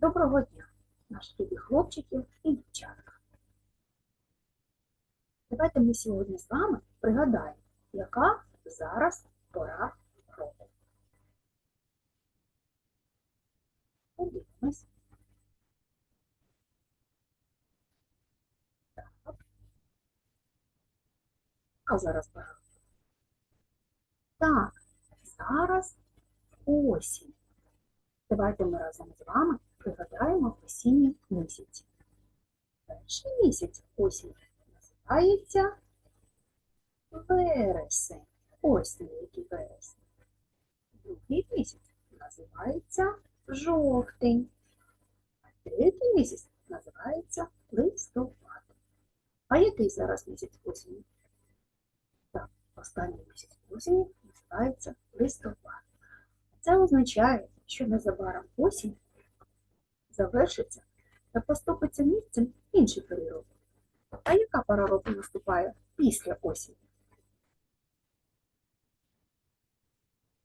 Доброго дня, наші любі хлопчики і дівчатка. Давайте ми сьогодні з вами пригадаємо, яка зараз пора року. Подивимось. Так. Яка зараз пора року? Так, зараз осінь. Давайте ми разом з вами пригадаємо осінні місяці. Перший місяць осінь називається вересень. Ось який вересень. Другий місяць називається жовтень. А третій місяць називається листопад. А який зараз місяць осені? Так, останній місяць осені називається листопад. Це означає, що незабаром осінь завершиться та поступиться місцем інший період. А яка пора року наступає після осені?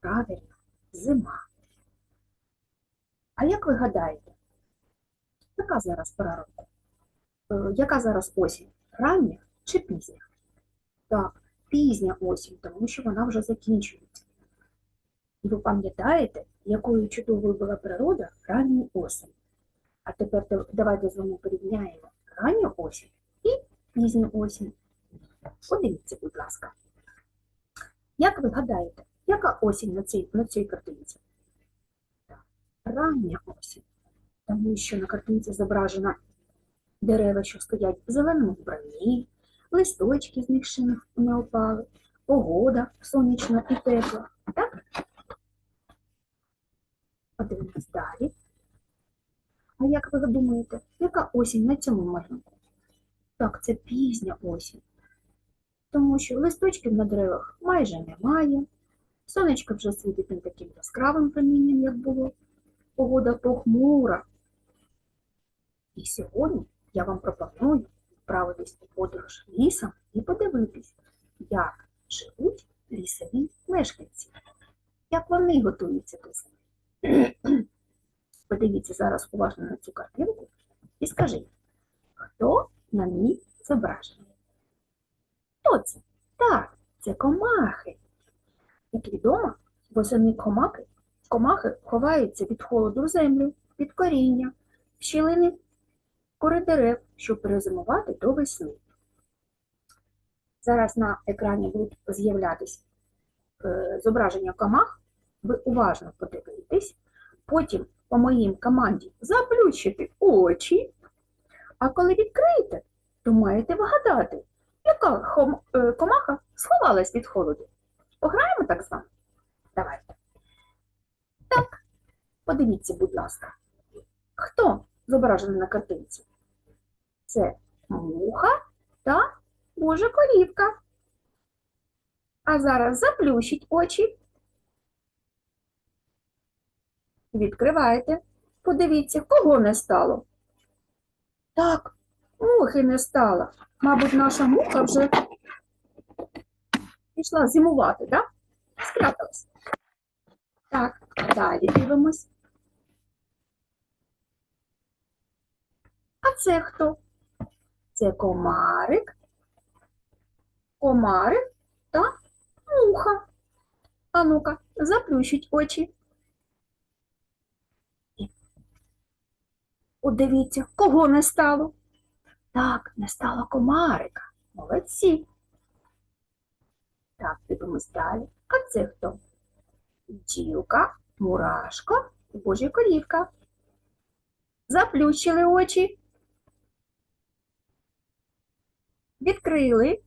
Правильно, зима. А як ви гадаєте, яка зараз пора року? Яка зараз осінь? Рання чи пізня? Так, пізня осінь, тому що вона вже закінчується. І ви пам'ятаєте, якою чудовою була природа ранньої осені? А тепер давайте з вами порівняємо ранню осінь і пізню осінь. Подивіться, будь ласка. Як ви гадаєте, яка осінь на цій картинці? Так, рання осінь, тому що на картинці зображено дерева, що стоять в зеленому вбранні, листочки з них ще не опали, погода сонячна і тепла. Так? Подивимось далі. А як ви думаєте, яка осінь на цьому малюнку? Так, це пізня осінь. Тому що листочків на деревах майже немає, сонечко вже світить не таким яскравим промінням, як було, погода похмура. І сьогодні я вам пропоную відправитись у подорож лісом і подивитись, як живуть лісові мешканці, як вони готуються до зими. Подивіться зараз уважно на цю картинку і скажіть, хто на ній зображений? Хто це? Так, це комахи. Як відомо, восени комахи ховаються від холоду в землю, під коріння, в щілини кори дерев, щоб перезимувати до весни. Зараз на екрані будуть з'являтися зображення комах. Ви уважно подивитесь, потім по моїм команді заплющити очі, а коли відкриєте, то маєте вгадати, яка комаха сховалась від холоду. Пограємо так з вами? Давайте. Так, подивіться, будь ласка. Хто зображений на картинці? Це муха та Божа корівка. А зараз заплющіть очі. Відкривайте. Подивіться, кого не стало. Так, мухи не стало. Мабуть, наша муха вже пішла зимувати, так? Спряталась. Так, далі дивимось. А це хто? Це комарик та муха. А ну-ка, заплющіть очі. Подивіться, кого не стало? Так, не стало комарика. Молодці. Так, дивимось далі. А це хто? Бджілка, мурашко і Божа корівка. Заплющили очі. Відкрили.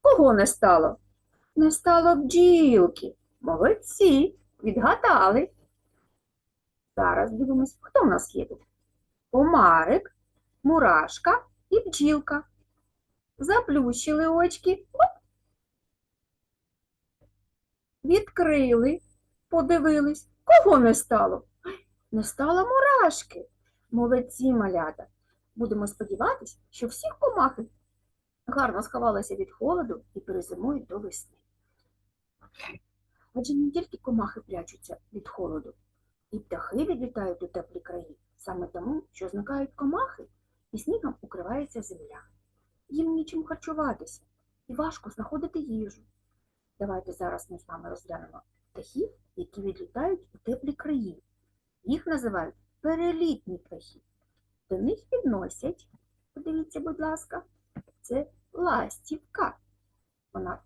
Кого не стало? Не стало бджілки. Молодці. Відгадали. Зараз дивимось, хто в нас є тут? Комарик, мурашка і бджілка. Заплющили очки. Оп. Відкрили, подивились. Кого не стало? Не стало мурашки. Молодці, малята. Будемо сподіватися, що всіх комахи гарно сховалися від холоду і перезимують до весни. Адже не тільки комахи прячуться від холоду, І птахи відлітають у теплі краї саме тому, що зникають комахи і снігом укривається земля. Їм нічим харчуватися і важко знаходити їжу. Давайте зараз ми з вами розглянемо птахів, які відлітають у теплі краї. Їх називають перелітні птахи. До них відносять, подивіться, будь ласка, це ластівка. Вона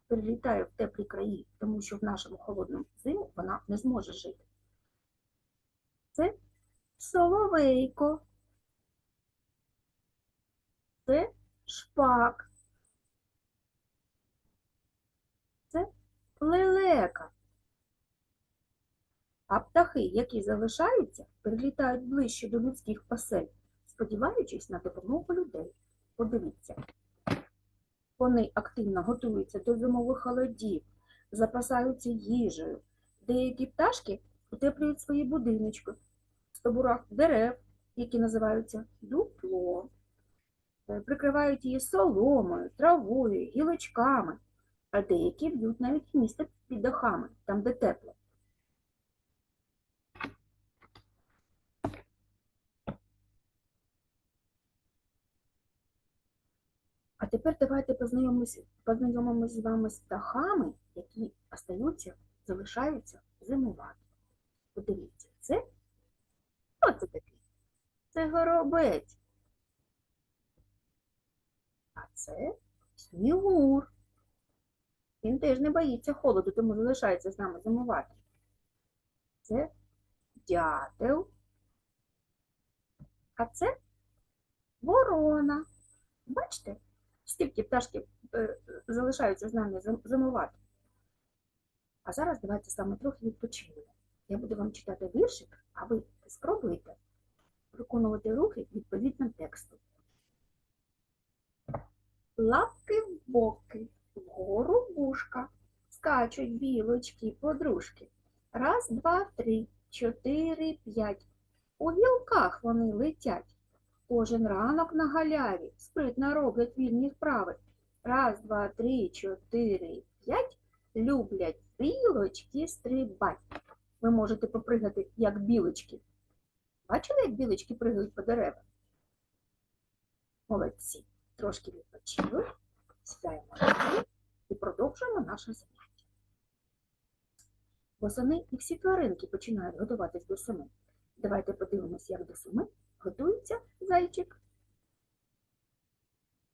перелітає в теплі краї, тому що в нашому холодному зиму вона не зможе жити. Це соловейко, це шпак, це лелека. А птахи, які залишаються, перелітають ближче до людських осель, сподіваючись на допомогу людей. Подивіться. Вони активно готуються до зимових холодів, запасаються їжею. Деякі пташки утеплюють свої будиночки в стовбурах дерев, які називаються дупло. Прикривають її соломою, травою, гілочками, а деякі б'ють навіть місце під дахами, там, де тепло. А тепер давайте познайомимось з вами з птахами, які залишаються зимувати. Подивіться, це хто це такий? Це горобець. А це снігур. Він теж не боїться холоду, тому залишається з нами зимувати. Це дятел. А це ворона. Бачите, скільки пташки залишаються з нами зимувати. А зараз давайте з вами трохи відпочинемо. Я буду вам читати віршик, а ви спробуйте виконувати рухи відповідно тексту. Лапки в боки, вгору вушка, скачуть білочки-подружки. Раз, два, три, чотири, п'ять. У гілках вони летять. Кожен ранок на галяві спритно роблять вільні вправи. Раз, два, три, чотири, п'ять. Люблять білочки стрибать. Ви можете попригати, як білочки. Бачили, як білочки пригають по деревах? Молодці. Трошки відпочили, сідаємо і продовжуємо наше заняття. Восени і всі тваринки починають готуватись до зими. Давайте подивимось, як до зими готується зайчик.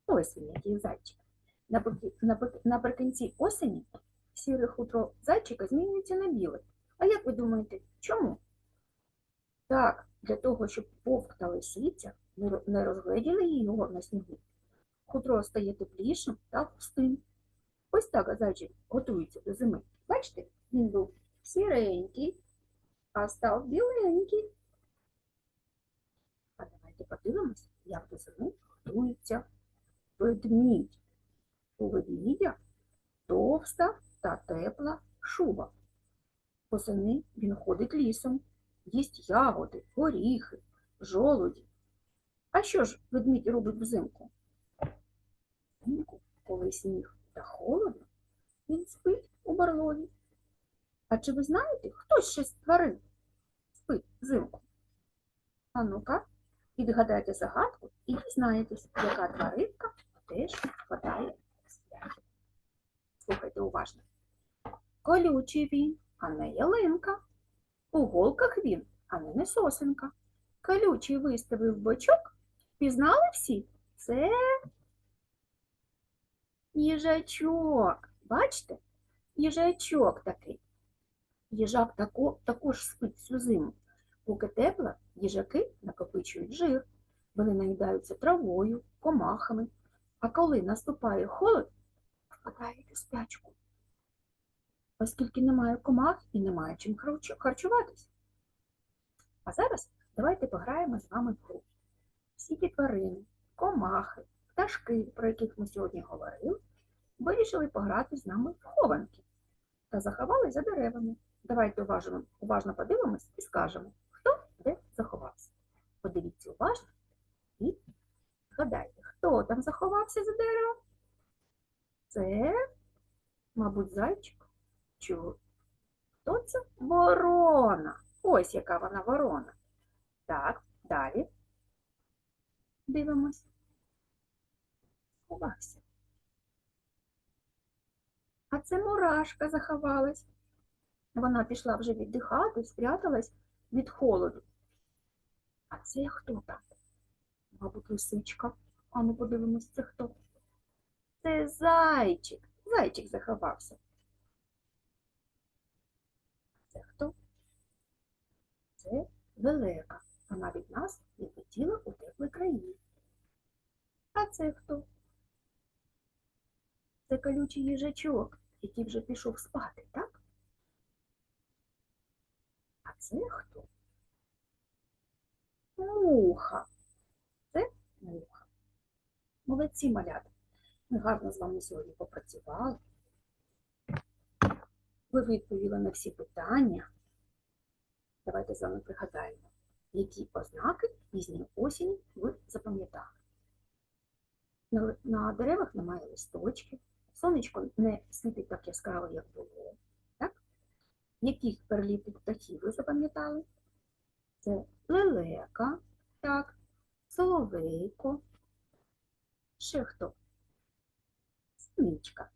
Ось він, який зайчик. Наприкінці осені сіре хутро зайчика змінюється на біле. А як ви думаєте, чому? Так, для того, щоб вовк та лисиця не розгледіли його на снігу. Хутро стає теплішим та густим. Ось так зайчик готується до зими. Бачите, він був сіренький, а став біленький. А давайте подивимось, як до зими готується ведмідь. У ведмідя товста та тепла шуба. Восени він ходить лісом, їсть ягоди, горіхи, жолуді. А що ж ведмідь робить взимку? Взимку, коли сніг та холодно, він спить у барлогі. А чи ви знаєте, хто ще з тварин спить взимку? А ну-ка, відгадайте загадку і дізнаєтесь, яка тваринка теж впадає в сплячку. Слухайте уважно. Колючий він, а не ялинка. У голках він, а не сосенка. Колючий виставив бочок. Пізнали всі? Це їжачок. Бачите? Їжачок такий. Їжак також спить всю зиму. Поки тепло, їжаки накопичують жир. Вони наїдаються травою, комахами. А коли наступає холод, впадають у спячку. Оскільки немає комах і немає чим харчуватись. А зараз давайте пограємо з вами в гру. Всі ті тварини, комахи, пташки, про яких ми сьогодні говорили, вирішили пограти з нами в хованки та заховали за деревами. Давайте уважно подивимось і скажемо, хто де заховався. Подивіться уважно і згадайте, хто там заховався за деревом? Це, мабуть, зайчик. Чого? Хто це? Ворона. Ось яка вона ворона. Так, далі. Дивимось. Сховався. А це мурашка заховалась. Вона пішла вже віддихати, спряталась від холоду. А це хто там? Мабуть, лисичка. А ми подивимось, це хто? Це зайчик. Зайчик заховався. Це хто? Це лелека. Вона від нас відлетіла у теплій країні. А це хто? Це колючий їжачок, який вже пішов спати, так? А це хто? Муха. Це муха. Молодці, малята. Ми гарно з вами сьогодні попрацювали. Ви відповіли на всі питання. Давайте з вами пригадаємо, які ознаки пізньої осені ви запам'ятали. На деревах немає листочків, сонечко не світить так яскраво, як було. Так? Яких перелітних птахів ви запам'ятали? Це лелека, так, соловейко, ще хто? Синичка.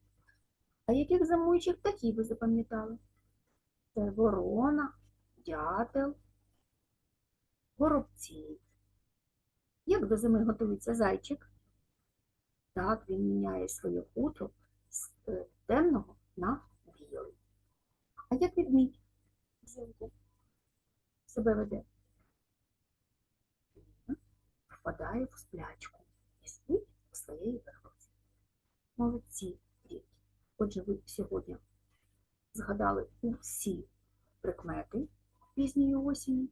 А яких зимуючих птахів ви запам'ятали? Це ворона, дятел, горобці. Як до зими готується зайчик? Так, він міняє своє хутро з темного на білий. А як ведмідь взимку себе веде? Він впадає в сплячку і спить у своєї верховці. Молодці, дітки. Отже, ви сьогодні згадали усі прикмети пізньої осені.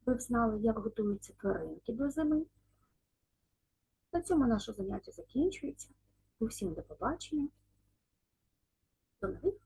Ви знали, як готуються тваринки до зими. На цьому наше заняття закінчується. Усім до побачення. До нових